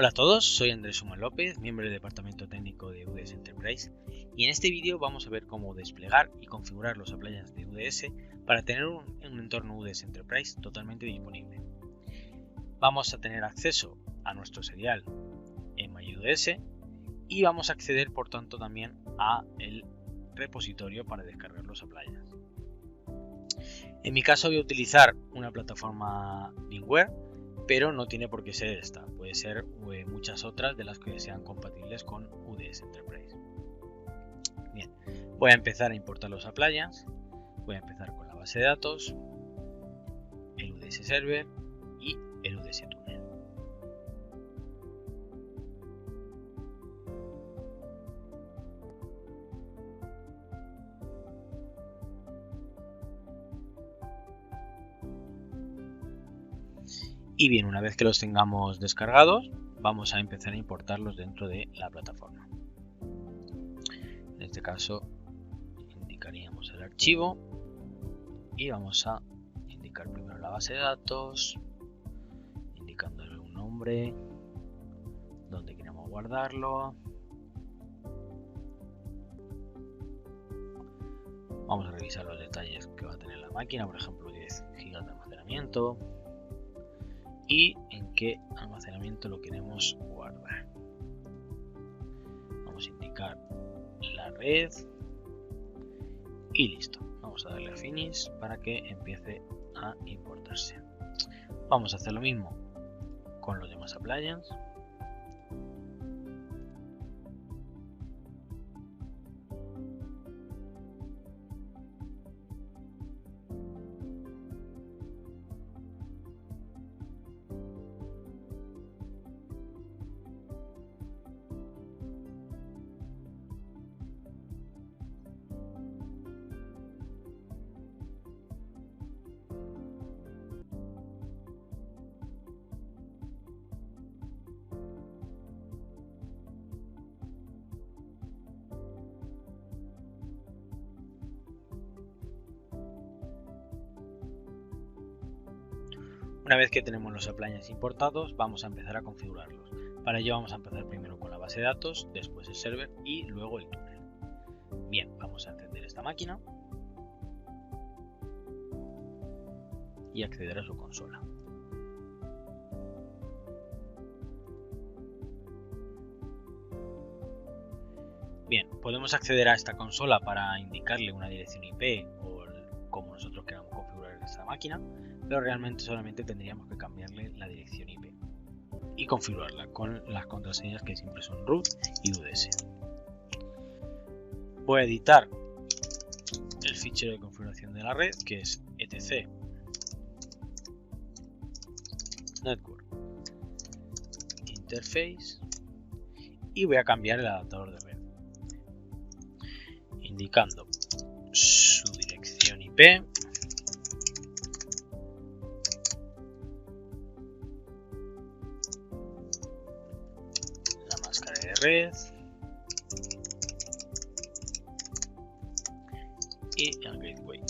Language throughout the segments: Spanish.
Hola a todos, soy Andrés Suman López, miembro del Departamento Técnico de UDS Enterprise, y en este vídeo vamos a ver cómo desplegar y configurar los appliances de UDS para tener un entorno UDS Enterprise totalmente disponible. Vamos a tener acceso a nuestro serial en MyUDS y vamos a acceder por tanto también a el repositorio para descargar los appliances. En mi caso voy a utilizar una plataforma VMware, pero no tiene por qué ser esta, puede ser muchas otras de las que sean compatibles con UDS Enterprise. Bien, voy a empezar a importar los appliances, voy a empezar con la base de datos, el UDS Server y el UDS Tunnel. Y bien, una vez que los tengamos descargados, vamos a empezar a importarlos dentro de la plataforma. En este caso, indicaríamos el archivo y vamos a indicar primero la base de datos, indicándole un nombre, donde queremos guardarlo. Vamos a revisar los detalles que va a tener la máquina, por ejemplo 10 GB de almacenamiento. Y en qué almacenamiento lo queremos guardar. Vamos a indicar la red y listo. Vamos a darle a Finish para que empiece a importarse. Vamos a hacer lo mismo con los demás appliances. Una vez que tenemos los appliances importados, vamos a empezar a configurarlos. Para ello vamos a empezar primero con la base de datos, después el server y luego el túnel. Bien, vamos a encender esta máquina y acceder a su consola. Bien, podemos acceder a esta consola para indicarle una dirección IP o como nosotros queramos configurar esta máquina, pero realmente solamente tendríamos que cambiarle la dirección IP y configurarla con las contraseñas que siempre son root y UDS. Voy a editar el fichero de configuración de la red, que es etc network interface, y voy a cambiar el adaptador de red indicando su dirección IP, la máscara de red y el gateway.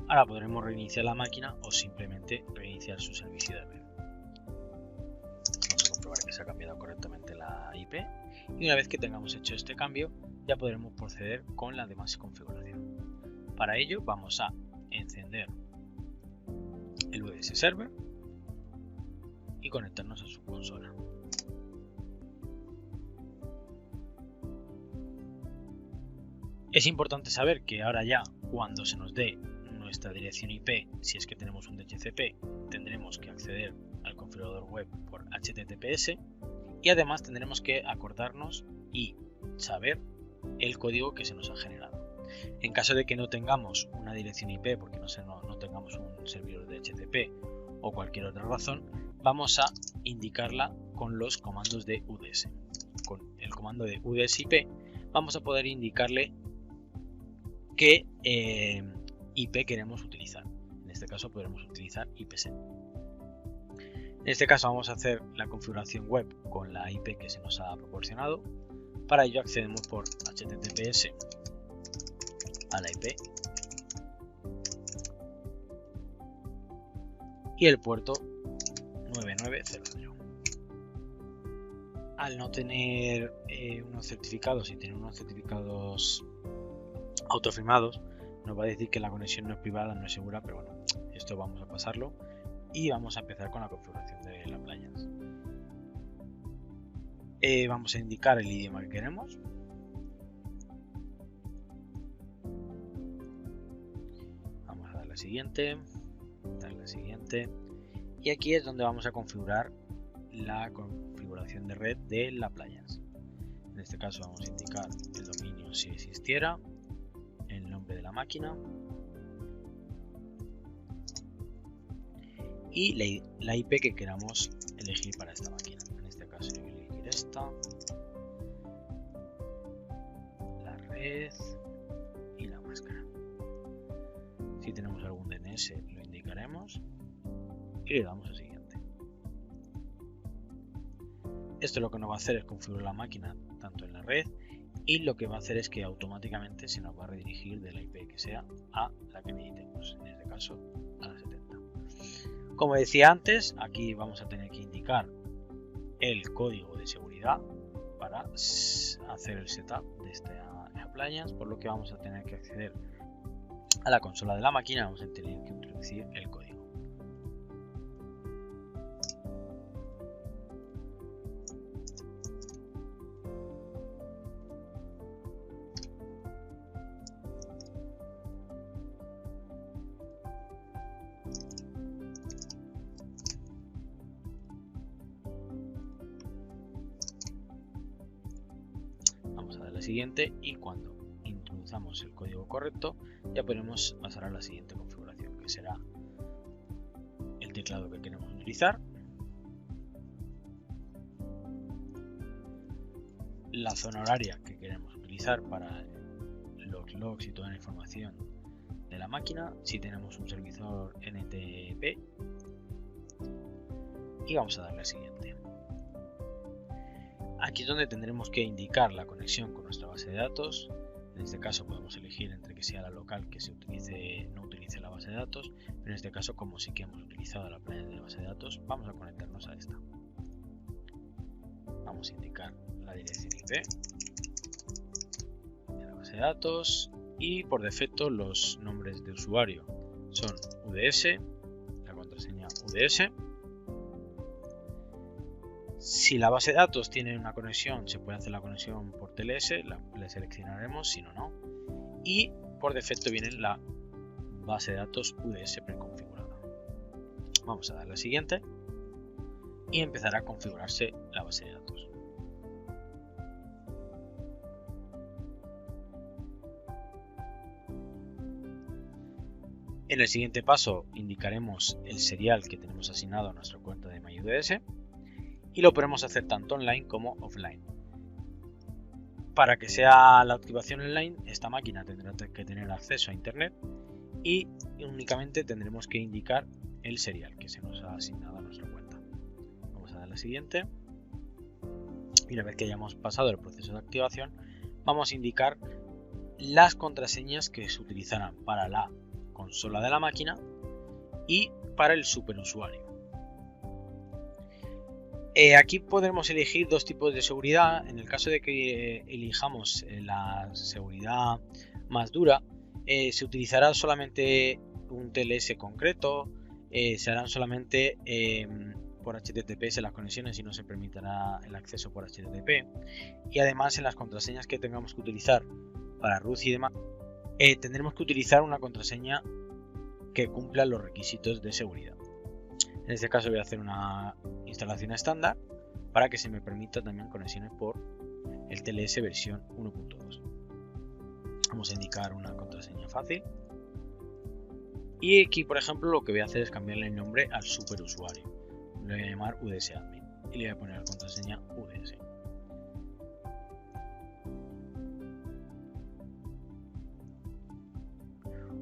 Ahora podremos reiniciar la máquina o simplemente reiniciar su servicio de red. Vamos a comprobar que se ha cambiado correctamente la IP y una vez que tengamos hecho este cambio ya podremos proceder con la demás configuración. Para ello vamos a encender el UDS Server y conectarnos a su consola. Es importante saber que ahora ya cuando se nos dé nuestra dirección IP, si es que tenemos un DHCP, tendremos que acceder al configurador web por HTTPS y además tendremos que acordarnos y saber el código que se nos ha generado. En caso de que no tengamos una dirección IP porque no tengamos un servidor de DHCP o cualquier otra razón, vamos a indicarla con los comandos de UDS. Con el comando de UDS IP vamos a poder indicarle qué IP queremos utilizar. En este caso podremos utilizar IPsec. En este caso vamos a hacer la configuración web con la IP que se nos ha proporcionado. Para ello accedemos por HTTPS a la IP y el puerto 9900. Al no tener unos certificados y tener unos certificados autofirmados, nos va a decir que la conexión no es privada, no es segura, pero bueno, esto vamos a pasarlo y vamos a empezar con la configuración de la appliance. Vamos a indicar el idioma que queremos. Vamos a dar la siguiente, y aquí es donde vamos a configurar la configuración de red de la appliance. En este caso vamos a indicar el dominio si existiera, el nombre de la máquina y la IP que queramos elegir para esta máquina. En este caso yo voy a elegir esta, la red y la máscara. Si tenemos algún DNS lo indicaremos y le damos a siguiente. Esto lo que nos va a hacer es configurar la máquina tanto en la red, y lo que va a hacer es que automáticamente se nos va a redirigir de la IP que sea a la que necesitemos, en este caso a la 70. Como decía antes, aquí vamos a tener que indicar el código de seguridad para hacer el setup de esta appliance, por lo que vamos a tener que acceder a la consola de la máquina, vamos a tener que introducir el código. Vamos a dar la siguiente y cuando introduzcamos el código correcto ya podemos pasar a la siguiente configuración, que será el teclado que queremos utilizar, la zona horaria que queremos utilizar para los logs y toda la información de la máquina, si tenemos un servidor NTP, y vamos a darle a siguiente. Aquí es donde tendremos que indicar la conexión con nuestra base de datos. En este caso podemos elegir entre que sea la local, que no utilice la base de datos, pero en este caso, como sí que hemos utilizado la playa de base de datos, vamos a conectarnos a esta. Vamos a indicar la dirección IP de la base de datos y por defecto los nombres de usuario son UDS, la contraseña UDS. Si la base de datos tiene una conexión, se puede hacer la conexión por TLS, la seleccionaremos, si no, no. Y por defecto viene la base de datos UDS preconfigurada. Vamos a darle a siguiente y empezará a configurarse la base de datos. En el siguiente paso indicaremos el serial que tenemos asignado a nuestra cuenta de MyUDS. Y lo podemos hacer tanto online como offline. Para que sea la activación online, esta máquina tendrá que tener acceso a internet y únicamente tendremos que indicar el serial que se nos ha asignado a nuestra cuenta. Vamos a dar la siguiente. Y una vez que hayamos pasado el proceso de activación, vamos a indicar las contraseñas que se utilizarán para la consola de la máquina y para el superusuario. Aquí podremos elegir dos tipos de seguridad. En el caso de que elijamos la seguridad más dura, se utilizará solamente un TLS concreto, se harán solamente por HTTPS las conexiones y no se permitirá el acceso por HTTP. Y además en las contraseñas que tengamos que utilizar para root y demás, tendremos que utilizar una contraseña que cumpla los requisitos de seguridad. En este caso voy a hacer una instalación estándar para que se me permita también conexiones por el TLS versión 1.2. Vamos a indicar una contraseña fácil. Y aquí, por ejemplo, lo que voy a hacer es cambiarle el nombre al superusuario. Le voy a llamar UDSadmin y le voy a poner la contraseña UDS.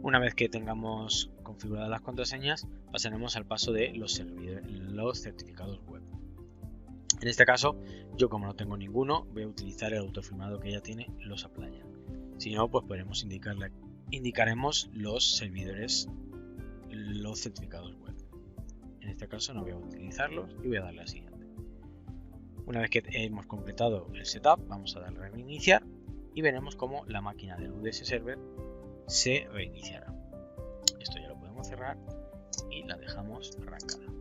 Una vez que tengamos configuradas las contraseñas, pasaremos al paso de los certificados web. En este caso, yo como no tengo ninguno, voy a utilizar el autofirmado que ya tiene los Appliance. Si no, pues podremos indicaremos los servidores, los certificados web. En este caso no voy a utilizarlos y voy a darle a siguiente. Una vez que hemos completado el setup, vamos a darle a reiniciar y veremos cómo la máquina del UDS Server se reiniciará. Esto ya lo podemos cerrar y la dejamos arrancada.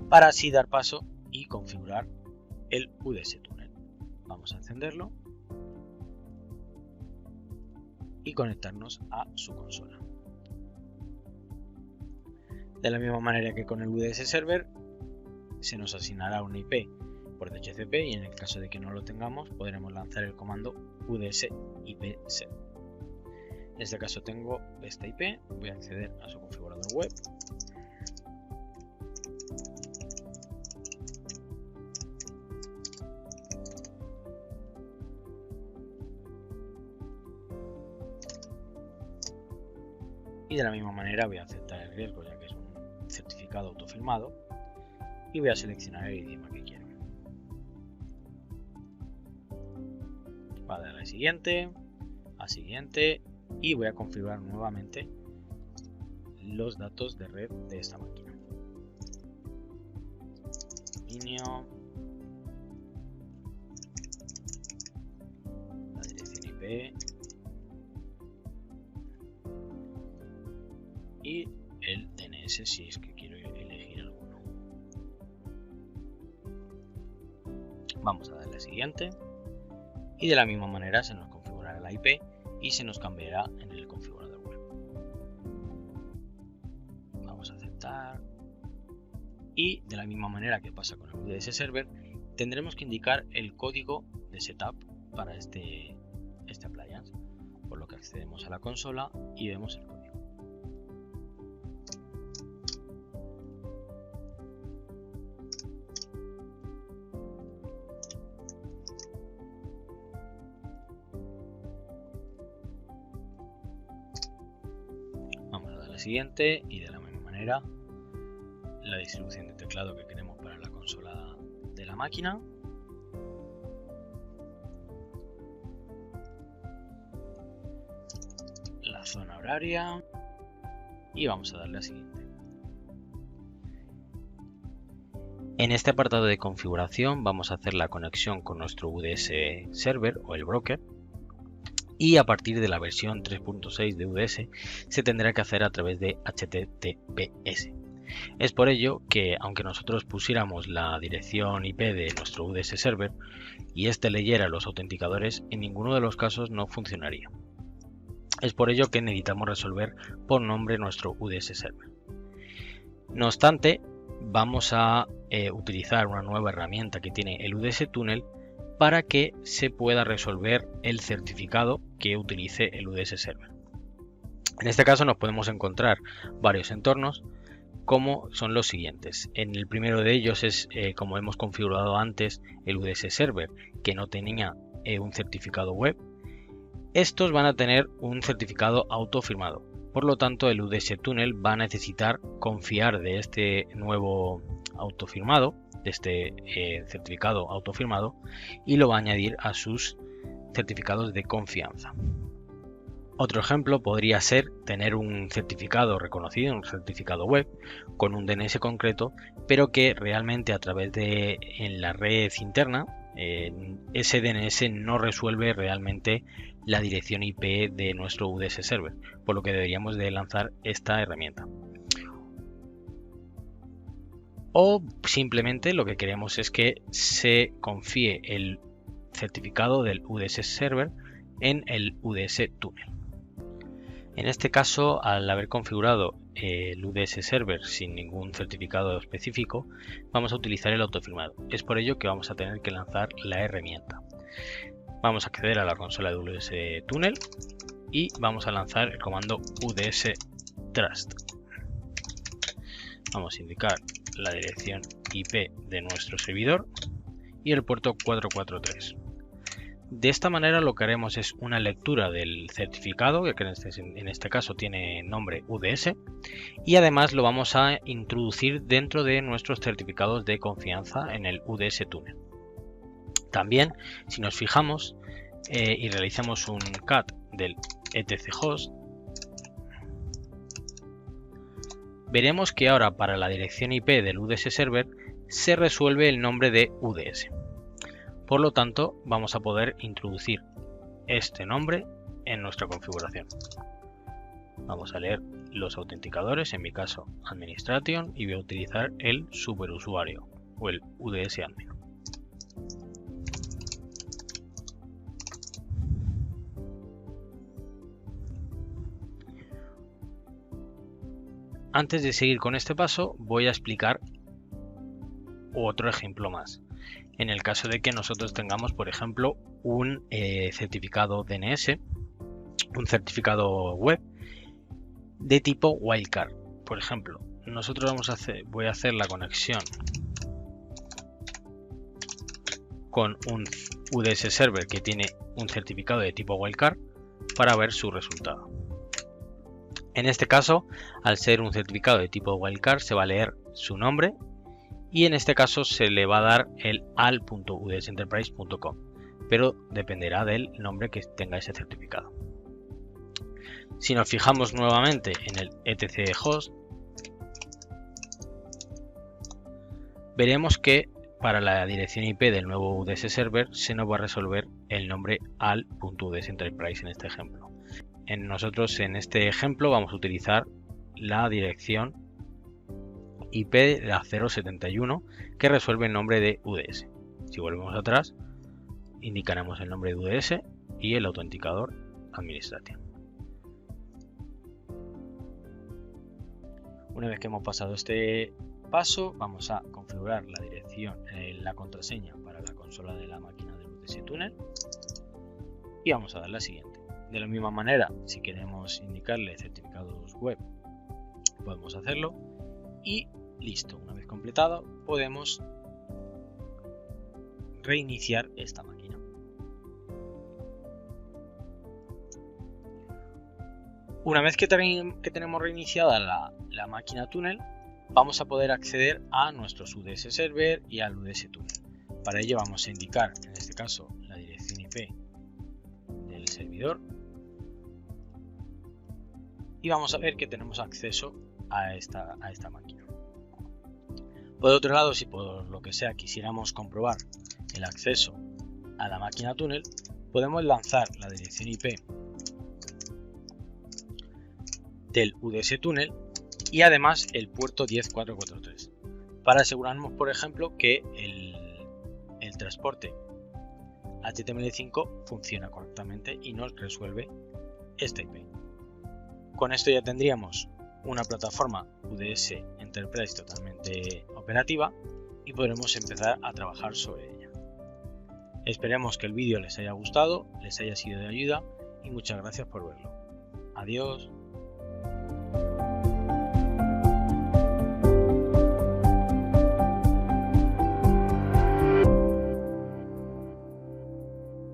Para así dar paso y configurar el UDS Tunnel. Vamos a encenderlo y conectarnos a su consola. De la misma manera que con el UDS Server, se nos asignará una IP por DHCP y en el caso de que no lo tengamos podremos lanzar el comando UDS IPset. En este caso tengo esta IP, voy a acceder a su configurador web. Y de la misma manera voy a aceptar el riesgo, ya que es un certificado autofirmado, y voy a seleccionar el idioma que quiero. Voy a darle a siguiente y voy a configurar nuevamente los datos de red de esta máquina. Dominio, la dirección IP y el DNS si es que quiero elegir alguno. Vamos a darle a siguiente y de la misma manera se nos configurará la IP y se nos cambiará en el configurador web. Vamos a aceptar y de la misma manera que pasa con el UDS Server tendremos que indicar el código de setup para este appliance, por lo que accedemos a la consola y vemos el código. Siguiente y de la misma manera la distribución de teclado que queremos para la consola de la máquina, la zona horaria y vamos a darle a siguiente. En este apartado de configuración vamos a hacer la conexión con nuestro UDS Server o el broker. Y a partir de la versión 3.6 de UDS se tendrá que hacer a través de HTTPS. Es por ello que, aunque nosotros pusiéramos la dirección IP de nuestro UDS Server y este leyera los autenticadores, en ninguno de los casos no funcionaría. Es por ello que necesitamos resolver por nombre nuestro UDS Server. No obstante, vamos a utilizar una nueva herramienta que tiene el UDS Tunnel para que se pueda resolver el certificado que utilice el UDS Server. En este caso nos podemos encontrar varios entornos, como son los siguientes. En el primero de ellos es, como hemos configurado antes, el UDS Server, que no tenía un certificado web. Estos van a tener un certificado autofirmado. Por lo tanto, el UDS Tunnel va a necesitar confiar de este nuevo autofirmado, de este certificado autofirmado, y lo va a añadir a sus certificados de confianza. Otro ejemplo podría ser tener un certificado reconocido, un certificado web con un DNS concreto, pero que realmente a través de en la red interna ese DNS no resuelve realmente la dirección IP de nuestro UDS Server, por lo que deberíamos de lanzar esta herramienta. O simplemente lo que queremos es que se confíe el certificado del UDS Server en el UDS Tunnel. En este caso, al haber configurado el UDS Server sin ningún certificado específico, vamos a utilizar el autofirmado. Es por ello que vamos a tener que lanzar la herramienta. Vamos a acceder a la consola de UDS Tunnel y vamos a lanzar el comando UDS Trust. Vamos a indicar la dirección IP de nuestro servidor y el puerto 443. De esta manera lo que haremos es una lectura del certificado, que en este caso tiene nombre UDS, y además lo vamos a introducir dentro de nuestros certificados de confianza en el UDS Tunnel. También, si nos fijamos y realizamos un cat del etc host, veremos que ahora para la dirección IP del UDS Server se resuelve el nombre de UDS. Por lo tanto, vamos a poder introducir este nombre en nuestra configuración. Vamos a leer los autenticadores, en mi caso Administration, y voy a utilizar el superusuario o el UDS admin. Antes de seguir con este paso, voy a explicar otro ejemplo más. En el caso de que nosotros tengamos, por ejemplo, un certificado DNS, un certificado web de tipo wildcard. Por ejemplo, nosotros voy a hacer la conexión con un UDS server que tiene un certificado de tipo wildcard para ver su resultado. En este caso, al ser un certificado de tipo wildcard, se va a leer su nombre y en este caso se le va a dar el al.udsenterprise.com, pero dependerá del nombre que tenga ese certificado. Si nos fijamos nuevamente en el etc host, veremos que para la dirección IP del nuevo UDS server se nos va a resolver el nombre al.udsenterprise en este ejemplo. Nosotros en este ejemplo vamos a utilizar la dirección IP de la 071 que resuelve el nombre de UDS. Si volvemos atrás, indicaremos el nombre de UDS y el autenticador Administration. Una vez que hemos pasado este paso, vamos a configurar la dirección, la contraseña para la consola de la máquina del UDS Tunnel y vamos a dar la siguiente. De la misma manera, si queremos indicarle certificados web, podemos hacerlo y listo. Una vez completado, podemos reiniciar esta máquina. Una vez que tenemos reiniciada la máquina Tunnel, vamos a poder acceder a nuestros UDS Server y al UDS Tunnel. Para ello vamos a indicar, en este caso, la dirección IP del servidor y vamos a ver que tenemos acceso a esta máquina. Por otro lado, si por lo que sea quisiéramos comprobar el acceso a la máquina Tunnel, podemos lanzar la dirección IP del UDS Tunnel y además el puerto 10443 para asegurarnos, por ejemplo, que el transporte HTML5 funciona correctamente y nos resuelve esta IP. Con esto ya tendríamos una plataforma UDS Enterprise totalmente operativa y podremos empezar a trabajar sobre ella. Esperemos que el vídeo les haya gustado, les haya sido de ayuda y muchas gracias por verlo. Adiós.